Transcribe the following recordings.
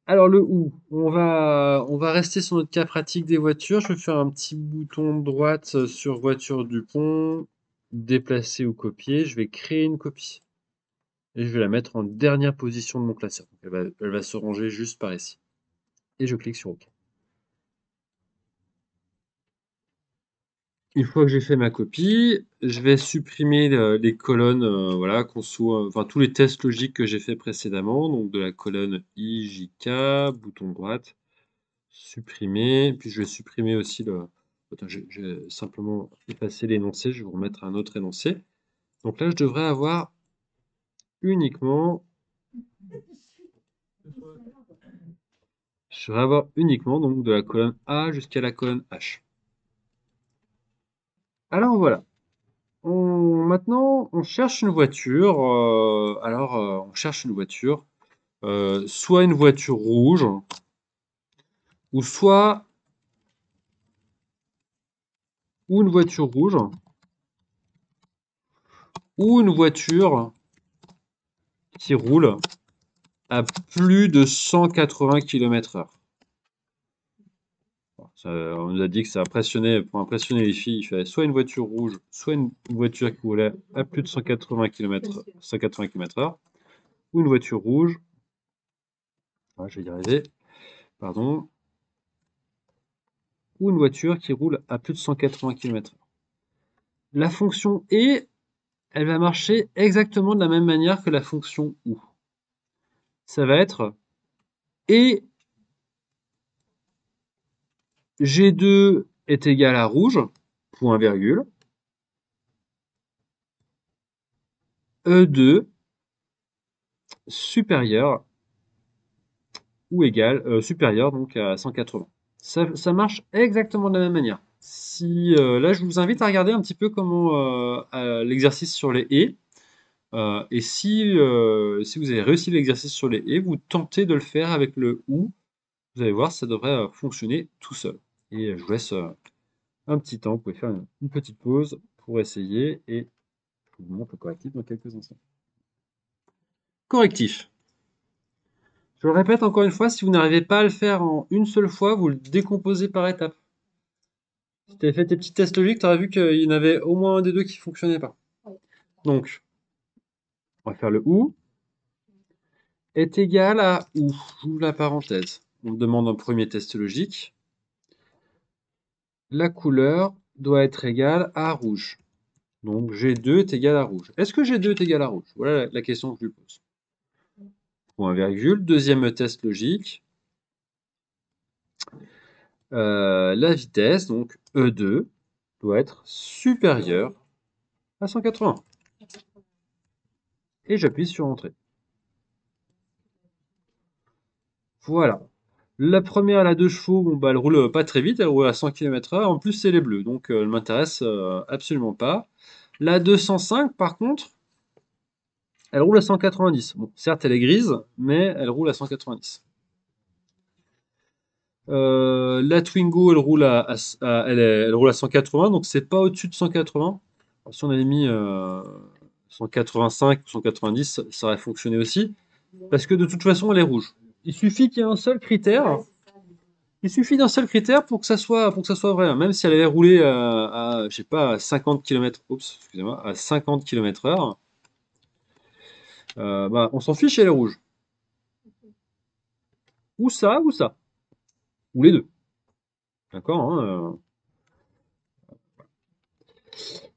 Alors le où, on va rester sur notre cas pratique des voitures. Je vais faire un petit bouton de droite sur voiture du pont, déplacer ou copier. Je vais créer une copie et je vais la mettre en dernière position de mon classeur. Donc, elle va se ranger juste par ici. Et je clique sur OK. Une fois que j'ai fait ma copie, je vais supprimer les colonnes, voilà, enfin tous les tests logiques que j'ai fait précédemment, donc de la colonne I, J, K, bouton droite, supprimer, puis je vais supprimer aussi le. Attends, j'ai simplement effacé l'énoncé, je vais vous remettre un autre énoncé. Donc là, uniquement, je devrais avoir uniquement donc de la colonne A jusqu'à la colonne H. Alors voilà. Maintenant, on cherche une voiture. On cherche une voiture. Soit une voiture rouge, ou soit ou une voiture rouge, ou une voiture qui roule à plus de 180 km/h. On nous a dit que ça impressionnait, pour impressionner les filles, il fallait soit une voiture rouge, soit une voiture qui roulait à plus de 180 km/h, ou une voiture rouge, je vais y arriver, pardon, ou une voiture qui roule à plus de 180 km/h. La fonction et, elle va marcher exactement de la même manière que la fonction ou. Ça va être et G2 est égal à rouge, point virgule, E2 supérieur ou égal, supérieur donc à 180. Ça marche exactement de la même manière. Si, là, je vous invite à regarder un petit peu comment l'exercice sur les et si vous avez réussi l'exercice sur les et, vous tentez de le faire avec le ou, vous allez voir, ça devrait fonctionner tout seul. Et je vous laisse un petit temps, vous pouvez faire une petite pause pour essayer et je vous montre le correctif dans quelques instants. Correctif. Je le répète encore une fois, si vous n'arrivez pas à le faire en une seule fois, vous le décomposez par étapes. Si tu avais fait tes petits tests logiques, tu aurais vu qu'il y en avait au moins un des deux qui ne fonctionnait pas. Donc, on va faire le ou est égal à ou. J'ouvre la parenthèse. On me demande un premier test logique. La couleur doit être égale à rouge. Donc G2 est égal à rouge. Est-ce que G2 est égal à rouge? Voilà la question que je lui pose. Point virgule. Deuxième test logique. La vitesse, donc E2, doit être supérieure à 180. Et j'appuie sur Entrée. Voilà. La première, elle a 2 chevaux, bon, bah, elle roule pas très vite, elle roule à 100 km/h. En plus, c'est les bleus, donc elle m'intéresse absolument pas. La 205, par contre, elle roule à 190. Bon, certes, elle est grise, mais elle roule à 190. La Twingo, elle roule elle roule à 180, donc c'est pas au-dessus de 180. Alors, si on avait mis 185 ou 190, ça aurait fonctionné aussi, parce que de toute façon, elle est rouge. Il suffit qu'il y ait un seul critère. Il suffit d'un seul critère pour que ça soit vrai. Même si elle avait roulé je sais pas, à 50 km, excusez-moi, à 50 km/h, bah, on s'en fiche, elle est rouge. Ou ça, ou ça. Ou les deux. D'accord, hein.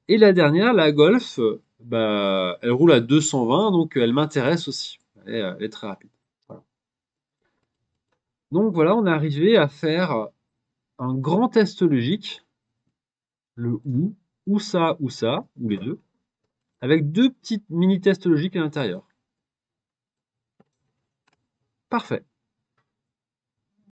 Et la dernière, la Golf, bah, elle roule à 220, donc elle m'intéresse aussi. Elle est très rapide. Voilà. Donc voilà, on est arrivé à faire un grand test logique, le ou ça, ou les deux, avec deux petites mini-tests logiques à l'intérieur. Parfait.